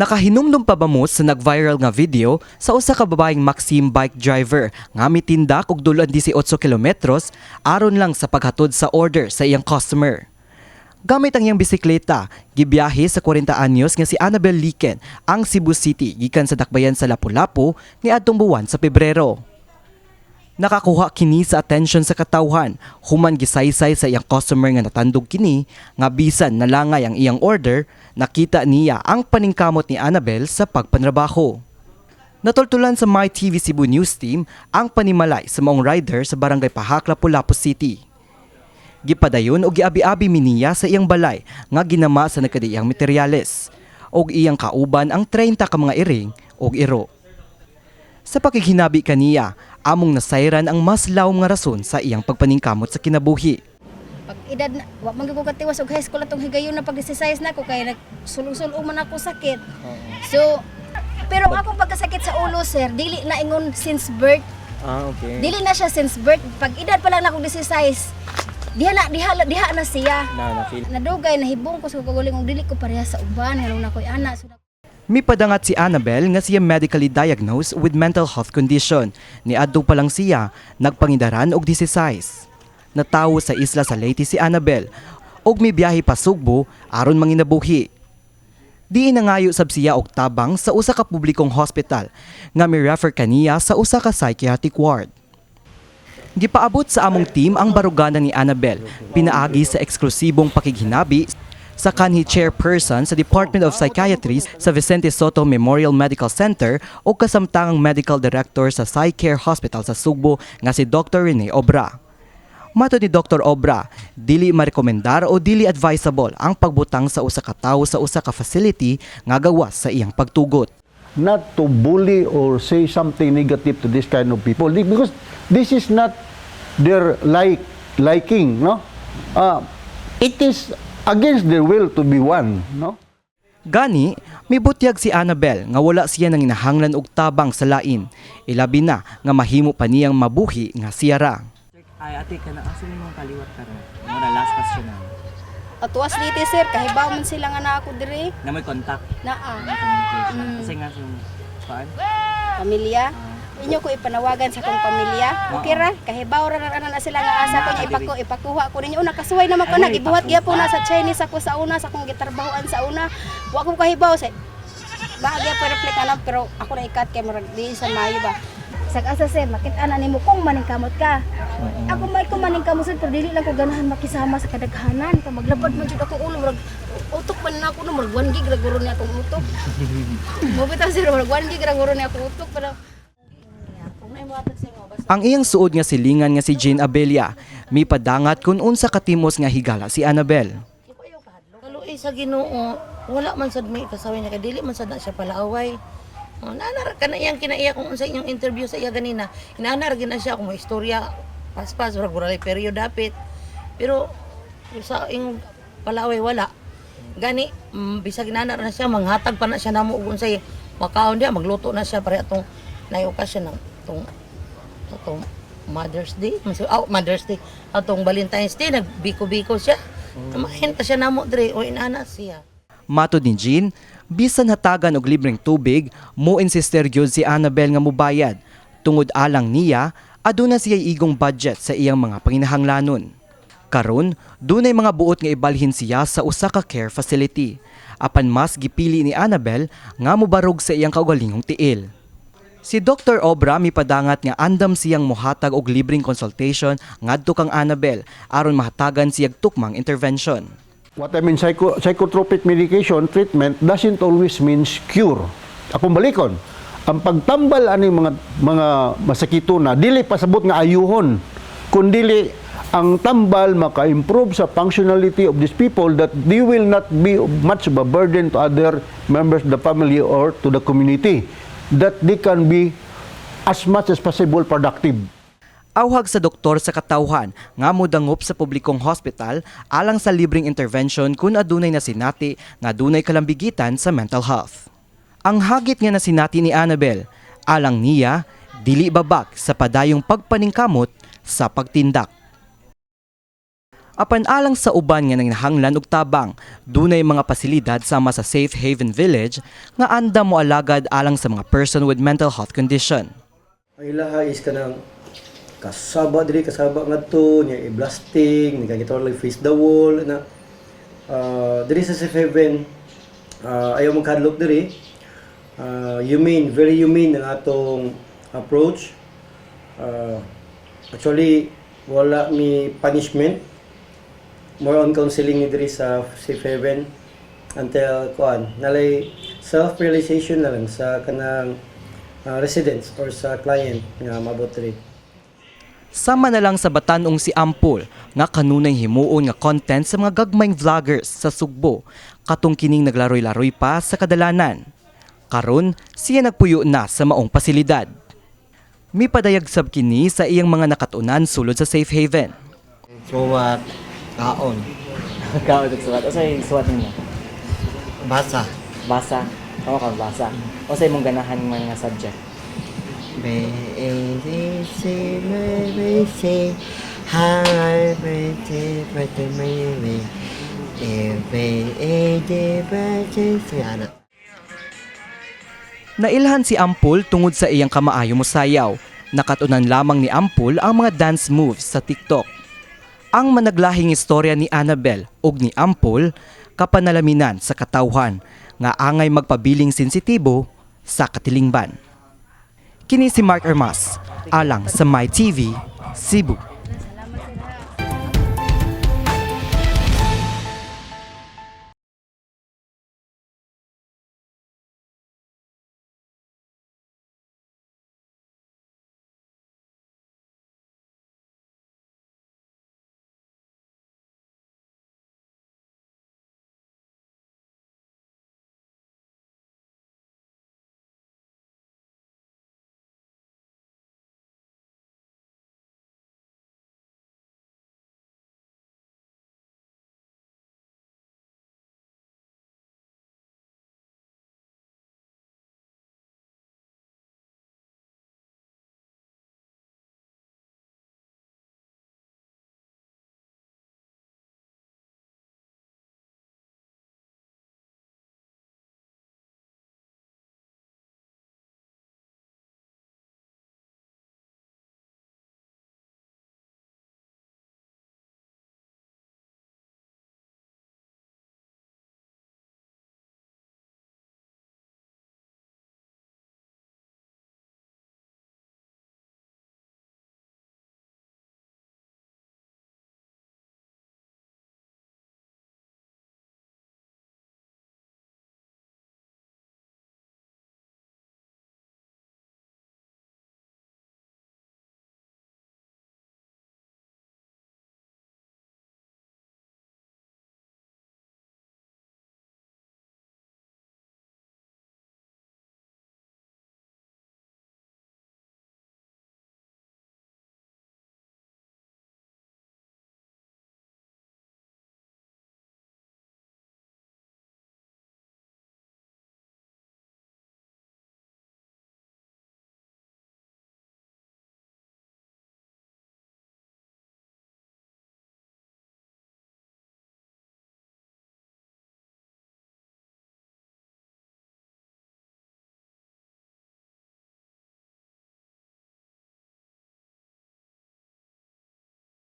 Nakahinumdum pa ba mo sa nag-viral nga video sa usa ka babaeng Maxim bike driver nga mitindak og dulan 18 kilometros aron lang sa paghatod sa order sa iyang customer. Gamit ang iyang bisikleta, gibiyahe sa 40 anyos nga si Annabel Liken ang Cebu City gikan sa dakbayan sa Lapu-Lapu niadtong buwan sa Pebrero. Nakakuha kini sa atensyon sa katawhan, human gisaysay sa iyang customer nga natandog kini nga bisan nalangay ang iyang order, nakita niya ang paningkamot ni Annabel sa pagpanrabaho. Natultulan sa MyTV Cebu News Team ang panimalay sa maong rider sa barangay Pahak, Lapu-Lapu City. Gipadayon og giabi-abi niya sa iyang balay nga ginama sa nagkadiyang materyales og iyang kauban ang 30 ka mga iring og iro. Sa pakighinabi kaniya, among nasayran ang mas lawom nga rason sa iyang pagpaningkamot sa kinabuhi. Pag edad na, wa man gyud ko katiwas og high school atong higayon na pag-exercise na ko kay nagsulong-sulong man ako sakit. So, pero akong pagkasakit sa ulo, sir, dili na ingon since birth. Okay. Dili na siya since birth. Pag edad pa lang na akong 16, diha na siya. Nadugay nahibong ko sa kaguling og dili ko pareha sa uban, ngano na koy ana. So, Mipadangat si Annabel nga siya medically diagnosed with mental health condition. Niadto pa lang siya, nagpangidaran og 16. Natawo sa isla sa Leyte si Annabel og mibiyahe pa Sugbo aron manginabuhi. Di nangayo sab siya og tabang sa usa ka publikong hospital nga mi-refer kaniya sa usa ka psychiatric ward. Gipaabot sa among team ang baruganan ni Annabel, pinaagi sa eksklusibong pakighinabi sa kanhi chairperson sa Department of Psychiatry sa Vicente Soto Memorial Medical Center o kasamtangang medical director sa PsyCare Hospital sa Sugbo nga si Dr. Rene Obra. Matod ni Dr. Obra, dili marekomendar o dili advisable ang pagbutang sa usa ka tawo sa usa ka facility nga gawas sa iyang pagtugot. Not to bully or say something negative to this kind of people because this is not their liking, no? It is against their will to be one, no? Gani, may butyag si Annabel nga wala siya nang inahanglan og tabang sa lain. Ilabi na nga mahimo pa niyang mabuhi nga siya ra. Ay, ate ka na, aso mong kaliwat ka rin. Muna, last question na. atuwas dito, sir, kahibaw man sila nga na ako diri. Na may contact, Naa. may communication. Kasi nga yung, paan? Pamilya. Inyo ko ipanawagan sa kong pamilya. Okay ra, kahibaw ra na sila nga asa ko niya ipakuha ko ninyo. Una kasuway naman ko na gibuhat gyapon na sa Chinese ako sa una sa akong gitrabahoan sa una. Wa ko kahibaw sa bahagya pa reflect ana pero ako na ikat kay murag di sa mayo ba. Sag asa sir, makita na nimo kung maningkamot ka. Ako may ko maningkamot sir pero dili lang ko ganahan makisama sa kadaghanan. Kay maglabad man jud ako ulo murag utok man na ako no murag 1 gig ra guro ni akong utok. Mo bitaw sir murag 1 gig ra guro ni akong utok pero ang iyang suod nga silingan nga si Jane Abelia, may padangat kung unsa katimos nga higala si Annabel. Kaluoy sa Ginoo, wala man sad may kasaway niya kay dili man sad na siya palaaway. Nanar ka na iyang kinaiya kung unsa inyong interview sa iya ganina. Inanar gid na siya kung may istorya paspas ura guralay period dapit. Pero sa ing palaaway wala. Gani bisag inanar na siya manghatag pa na siya namo og unsay makaon dia magluto na siya para atong nay okasyon ng atong Mother's Day, Mother's Day, atong Valentine's Day, nagbiko-biko siya. Namahin pa siya namo dre o inana siya. Matod ni Jean, bisan hatagan og libreng tubig, mo insister gyud si Annabel nga mobayad. Tungod alang niya, aduna siya igong budget sa iyang mga panginahanglanon. Karon, dunay mga buot nga ibalhin siya sa usa ka care facility. Apan mas gipili ni Annabel nga mobarog sa iyang kaugalingong tiil. Si Dr. Obra mipadangat nga andam siyang mohatag og libreng consultation ngadto kang Annabel aron mahatagan siyang tukmang intervention. What I mean, psychotropic medication treatment doesn't always means cure. Akong balikon, ang pagtambal ani mga masakito na dili pasabot nga ayuhon, kundili ang tambal maka-improve sa functionality of these people that they will not be much of a burden to other members of the family or to the community, that they can be as much as possible productive. Awhag sa doktor sa katawhan nga modangop sa publikong hospital alang sa libreng intervention kung adunay nasinati nga adunay kalambigitan sa mental health. Ang hagit nga nasinati ni Annabel, alang niya, dili babak sa padayong pagpaningkamot sa pagtindak. Apan alang sa uban nga nanginahanglan og tabang, dunay mga pasilidad sama sa Safe Haven Village nga anda mo alagad alang sa mga person with mental health condition. Ang ilaha is kanang kasaba ngadto nya i-blasting, ni kagito lang face the wall na diri sa Safe Haven ayaw magkadlok diri. Very humane ang atong approach. Actually wala mi punishment. More on counseling ni diri sa Safe Haven until nalay self-realization na lang sa kanang residents or sa client nga mabot diri. Sama na lang sa batanong si Ampul nga kanunay himuon nga content sa mga gagmayng vloggers sa Sugbo katong kining naglaroy-laroy pa sa kadalanan. Karon siya nagpuyo na sa maong pasilidad. Mipadayag sab kini sa iyang mga nakatunan sulod sa Safe Haven. Suwat, kaon, Kaon og suwat. O sa suwat ninyo? basa, Basa. Oo ka basa. O sa imong ganahan mga subject? B, A, D, C, M, B, C, Hi, B, T, B, T, M, B, B, A, D, B, C, C, anak. Nailhan si Ampul tungod sa iyang kamaayo mo sayaw. Nakatunan lamang ni Ampul ang mga dance moves sa TikTok. Ang managlahing istorya ni Annabel ug ni Ampul kapanalaminan sa katawhan nga angay magpabiling sensitibo sa katilingban. Kini si Mark Ermas, alang sa My TV, Cebu.